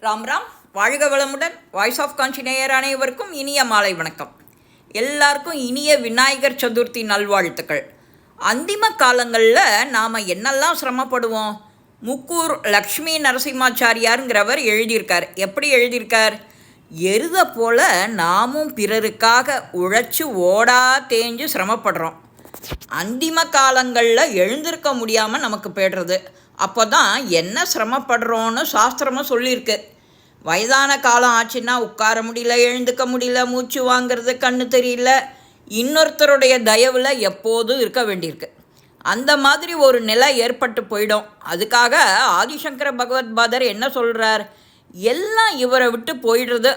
ராம் ராம். வாழ்க வளமுடன். Voice of காஞ்சி நேயர் அனைவருக்கும் இனிய மாலை வணக்கம். எல்லாருக்கும் இனிய விநாயகர் சதுர்த்தி நல்வாழ்த்துக்கள். அந்திம காலங்களில் நாம் என்னெல்லாம் சிரமப்படுவோம். முக்கூர் லக்ஷ்மி நரசிம்மாச்சாரியாருங்கிறவர் எழுதியிருக்கார். எப்படி எழுதியிருக்கார்? எருதை போல் நாமும் பிறருக்காக உழைச்சி ஓடா தேஞ்சு சிரமப்படுறோம். அந்திம காலங்களில் எழுந்திருக்க முடியாமல் நமக்கு போய்டுறது. அப்போ தான் என்ன சிரமப்படுறோன்னு சாஸ்திரமும் சொல்லியிருக்கு. வயதான காலம் ஆச்சுன்னா உட்கார முடியல, எழுந்துக்க முடியல, மூச்சு வாங்கிறது, கண்ணு தெரியல, இன்னொருத்தருடைய தயவில் எப்போதும் இருக்க வேண்டியிருக்கு. அந்த மாதிரி ஒரு நிலை ஏற்பட்டு போயிடும். அதுக்காக ஆதிசங்கர பகவத்பாதர் என்ன சொல்கிறார்? எல்லாம் இவரை விட்டு போயிடுறது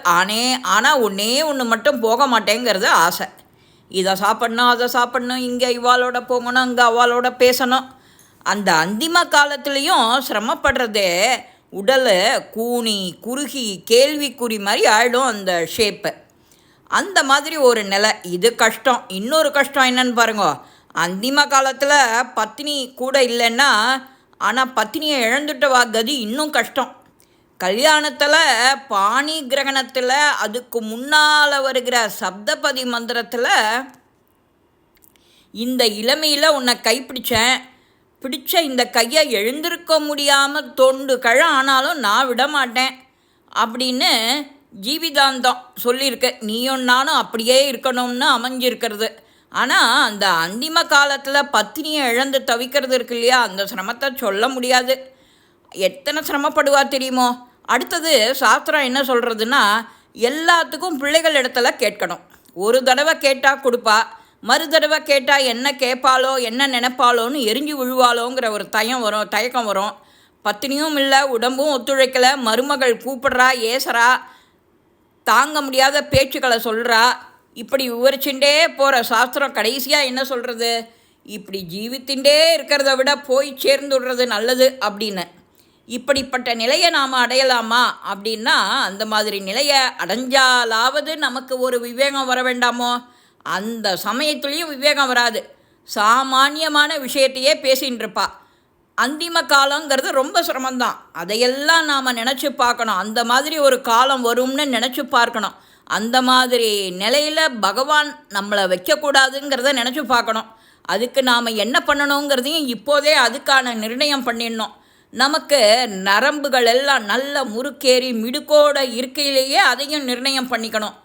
ஆனால் ஒன்று மட்டும் போக மாட்டேங்கிறது ஆசை. இதை சாப்பிட்ணும், அதை சாப்பிட்ணும், இங்கே இவாளோட போகணும், அங்கே அவளோட பேசணும். அந்த அந்திம காலத்துலேயும் சிரமப்படுறதே உடல் கூனி குறுகி கேள்விக்குறி மாதிரி ஆகிடும் அந்த ஷேப்பு. அந்த மாதிரி ஒரு நிலை. இது கஷ்டம். இன்னொரு கஷ்டம் என்னன்னு பாருங்க. அந்திம காலத்தில் பத்தினி கூட இல்லைன்னா, ஆனால் பத்தினியை இழந்துட்டவா கதி இன்னும் கஷ்டம். கல்யாணத்தில் பாணி கிரகணத்தில் அதுக்கு முன்னால் வருகிற சப்தபதி மந்திரத்தில் இந்த இளமையில் உன்னை பிடிச்ச இந்த கையை எழுந்திருக்க முடியாமல் தொண்டு ஆனாலும் நான் விட மாட்டேன் அப்படின்னு ஜீவிதாந்தம் சொல்லியிருக்கு. நீயும் நானும் அப்படியே இருக்கணும்னு அமைஞ்சிருக்கிறது. ஆனால் அந்த அந்திம காலத்தில் பத்தினியை இழந்து தவிக்கிறது இருக்கு இல்லையா, அந்த சிரமத்தை சொல்ல முடியாது. எத்தனை சிரமப்படுவா தெரியுமோ. அடுத்தது சாஸ்திரம் என்ன சொல்கிறதுன்னா, எல்லாத்துக்கும் பிள்ளைகள் இடத்துல கேட்கணும். ஒரு தடவை கேட்டால் கொடுப்பா, மறு தடவை கேட்டால் என்ன கேட்பாளோ என்ன நினைப்பாளோன்னு எரிஞ்சு விழுவாளோங்கிற ஒரு தயக்கம் வரும். பத்தினியும் இல்லை, உடம்பும் ஒத்துழைக்கலை, மருமகள் கூப்பிடுறா, ஏசுறா, தாங்க முடியாத பேச்சுக்களை சொல்கிறா. இப்படி விவரிச்சுட்டே போகிற சாஸ்திரம் கடைசியாக என்ன சொல்கிறது? இப்படி ஜீவித்துட்டே இருக்கிறத விட போய் சேர்ந்துடுறது நல்லது அப்படின்னு. இப்படிப்பட்ட நிலையை நாம் அடையலாமா அப்படின்னா, அந்த மாதிரி நிலையை அடைஞ்சாலாவது நமக்கு ஒரு விவேகம் வர வேண்டாமோ? அந்த சமயத்துலேயும் விவேகம் வராது. சாமானியமான விஷயத்தையே பேசின்னு இருப்பா. அந்திம காலங்கிறது ரொம்ப சிரமந்தான். அதையெல்லாம் நாம் நினச்சி பார்க்கணும். அந்த மாதிரி ஒரு காலம் வரும்னு நினச்சி பார்க்கணும். அந்த மாதிரி நிலையில் பகவான் நம்மளை வைக்கக்கூடாதுங்கிறத நினச்சி பார்க்கணும். அதுக்கு நாம் என்ன பண்ணணுங்கிறதையும் இப்போதே அதுக்கான நிர்ணயம் பண்ணிடணும். நமக்கு நரம்புகள் எல்லாம் நல்ல முறுக்கேறி மிடுக்கோட இருக்கையிலேயே அதையும் நிர்ணயம் பண்ணிக்கணும்.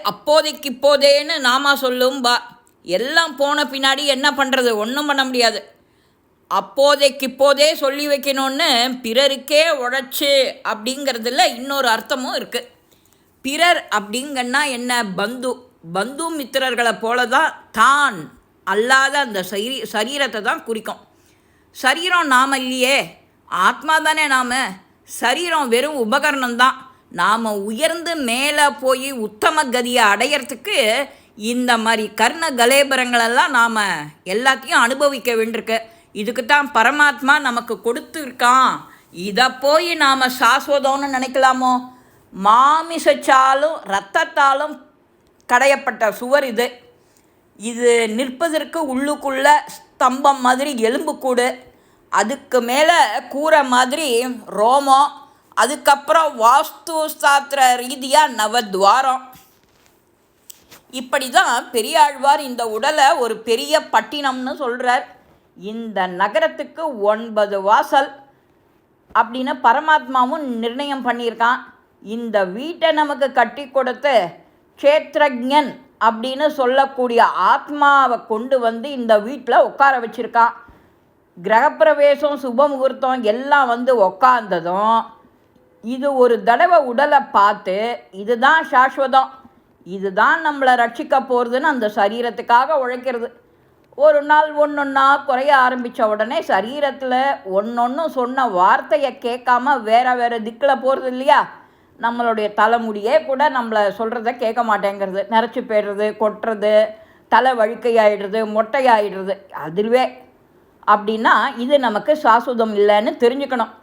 அப்போதைக்கு நாம சொல்லும்பா. எல்லாம் போன பின்னாடி என்ன பண்ணுறது? ஒன்றும் பண்ண முடியாது. அப்போதே சொல்லி வைக்கணும்னு பிறருக்கே உழைச்சி அப்படிங்கிறதுல இன்னொரு அர்த்தமும் இருக்குது. பிறர் அப்படிங்கன்னா என்ன? பந்து மித்திரர்களை போல தான் அல்லாத அந்த சரீரத்தை தான் குறிக்கும். சரீரம் நாம் இல்லையே, ஆத்மா தானே நாம். சரீரம் வெறும் உபகரணம்தான். நாம் உயர்ந்து மேலே போய் உத்தம கதியை அடையிறதுக்கு இந்த மாதிரி கர்ண கலேபரங்களெல்லாம் நாம் எல்லாத்தையும் அனுபவிக்க வேண்டியிருக்கு. இதுக்கு தான் பரமாத்மா நமக்கு கொடுத்துருக்கான். இதை போய் நாம் சாஸ்வதம்னு நினைக்கலாமோ? மாமிசச்சாலும் இரத்தத்தாலும் கடையப்பட்ட சுவர் இது. இது நிற்பதற்கு உள்ளுக்குள்ள ஸ்தம்பம் மாதிரி எலும்புக்கூடு, அதுக்கு மேலே கூரை மாதிரி ரோமம், அதுக்கப்புறம் வாஸ்து சாஸ்திர ரீதியாக நவத்வாரம். இப்படி தான் பெரியாழ்வார் இந்த உடலை ஒரு பெரிய பட்டினம்னு சொல்கிறார். இந்த நகரத்துக்கு 9 வாசல் அப்படின்னு பரமாத்மாவும் நிர்ணயம் பண்ணியிருக்கான். இந்த வீட்டை நமக்கு கட்டி கொடுத்து க்ஷேத்ரஜன் அப்படின்னு சொல்லக்கூடிய ஆத்மாவை கொண்டு வந்து இந்த வீட்டில் உட்கார வச்சுருக்கான். கிரகப்பிரவேசம் சுபமுகூர்த்தம் எல்லாம் வந்து உக்காந்ததும் இது ஒரு தடவை உடலை பார்த்து இதுதான் சாஸ்வதம், இதுதான் நம்மளை ரட்சிக்க போகிறதுன்னு அந்த சரீரத்துக்காக உழைக்கிறது. ஒரு நாள் ஒன்றொன்னா குறைய ஆரம்பித்த உடனே சரீரத்தில் ஒன்றொன்று சொன்ன வார்த்தையை கேட்காம வேறு திக்கில் போகிறது இல்லையா. நம்மளுடைய தலைமுடியே கூட நம்மளை சொல்கிறத கேட்க மாட்டேங்கிறது, நிறச்சி போய்டுறது, கொட்டுறது, தலை வழுக்கையாயிடுறது, மொட்டையாயிடுறது. அதுவே அப்படின்னா இது நமக்கு சாஸ்வதம் இல்லைன்னு தெரிஞ்சுக்கணும்.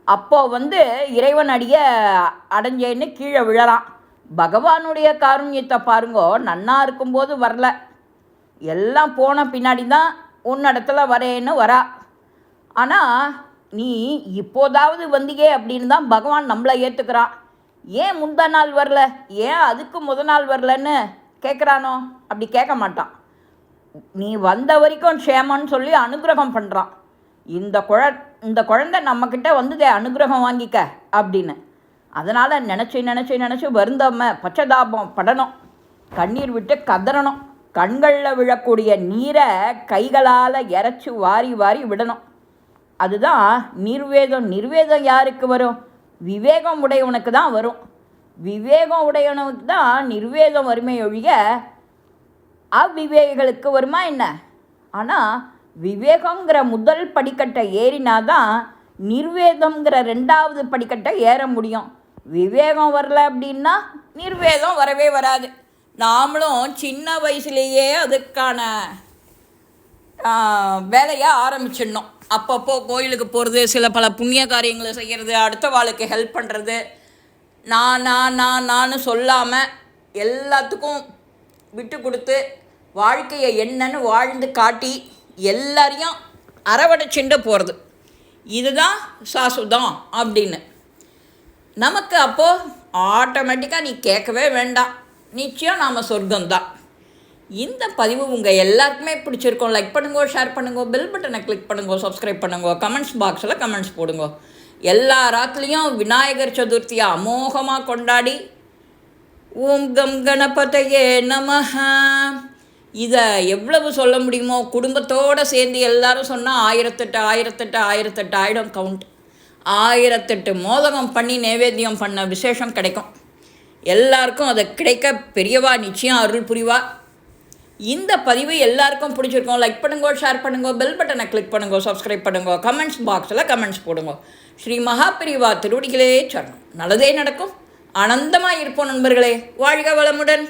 அப்போது இறைவன் அடைஞ்சேன்னு கீழே விழலாம். பகவானுடைய காருண்யத்தை பாருங்கோ. நன்னா இருக்கும்போது வரல, எல்லாம் போன பின்னாடி தான் உன்னிடத்துல வரேன்னு வரா. ஆனால் நீ இப்போதாவது வந்தியே அப்படின்னு தான் பகவான் நம்மளை ஏற்றுக்கிறான். ஏன் முந்தா நாள் வரல, ஏன் அதுக்கு நாள் வரலன்னு கேட்குறானோ? அப்படி கேட்க மாட்டான். நீ வந்த வரைக்கும் க்ஷேமன்னு சொல்லி அனுகிரகம் பண்ணுறான். இந்த குழந்தை நம்மக்கிட்ட வந்ததே அனுகிரகம் வாங்கிக்க அப்படின்னு. அதனால் நினச்சி வருந்தாமல் பச்சதாபம் படணும், கண்ணீர் விட்டு கதறணும். கண்களில் விழக்கூடிய நீரை கைகளால் இறைச்சி வாரி வாரி விடணும். அதுதான் நிர்வேதம். நிர்வேதம் யாருக்கு வரும்? விவேகம் உடையவனுக்கு தான் வரும். விவேகம் உடையவனுக்கு தான் நிர்வேதம் வறுமை ஒழிய அவ்விவேகளுக்கு வருமா என்ன? ஆனால் விவேகங்கிற முதல் படிக்கட்டை ஏறினாதான் நிர்வேதங்கிற 2வது படிக்கட்டை ஏற முடியும். விவேகம் வரல அப்படின்னா நிர்வேதம் வரவே வராது. நாமளும் சின்ன வயசுலேயே அதுக்கான வேலையை ஆரம்பிச்சிடணும். அப்பப்போ கோயிலுக்கு போகிறது, சில பல புண்ணிய காரியங்களை செய்கிறது, அடுத்த வாழ்க்கை ஹெல்ப் பண்ணுறது, நான் சொல்லாமல் எல்லாத்துக்கும் விட்டு கொடுத்து வாழ்க்கையை என்னன்னு வாழ்ந்து காட்டி எல்லாரையும் அரவணைச்சுண்டு போகிறது. இதுதான் சாசுதம் அப்படின்னு நமக்கு அப்போது ஆட்டோமேட்டிக்காக நீ கேட்கவே வேண்டாம், நிச்சயம் நாம் சொர்க்கம்தான். இந்த பதிவு உங்கள் எல்லாருக்குமே பிடிச்சிருக்கோம். லைக் பண்ணுங்க, ஷேர் பண்ணுங்க, பெல் பட்டனை கிளிக் பண்ணுங்க, சப்ஸ்கிரைப் பண்ணுங்க, கமெண்ட்ஸ் பாக்ஸில் கமெண்ட்ஸ் போடுங்க. எல்லா ராத்துலேயும் விநாயகர் சதுர்த்தியை அமோகமாக கொண்டாடி ஓம் கம் கணபதையே நமஹ இதை எவ்வளவு சொல்ல முடியுமோ குடும்பத்தோடு சேர்ந்து எல்லாரும் சொன்னால் 1008 ஆயிடும் கவுண்ட். 1008 மோதகம் பண்ணி நைவேத்தியம் பண்ண விசேஷம் கிடைக்கும். எல்லாருக்கும் அதை கிடைக்க பெரியவா நிச்சயம் அருள் புரிவா. இந்த பதிவு எல்லாருக்கும் பிடிச்சிருக்கோம். லைக் பண்ணுங்க, ஷேர் பண்ணுங்க, பெல் பட்டனை கிளிக் பண்ணுங்க, சப்ஸ்கிரைப் பண்ணுங்க, கமெண்ட்ஸ் பாக்ஸில் கமெண்ட்ஸ் போடுங்க. ஸ்ரீ மகாபிரிவா திருவடிகளே சரணம். நல்லதே நடக்கும். ஆனந்தமாக இருப்போம் நண்பர்களே. வாழ்க வளமுடன்.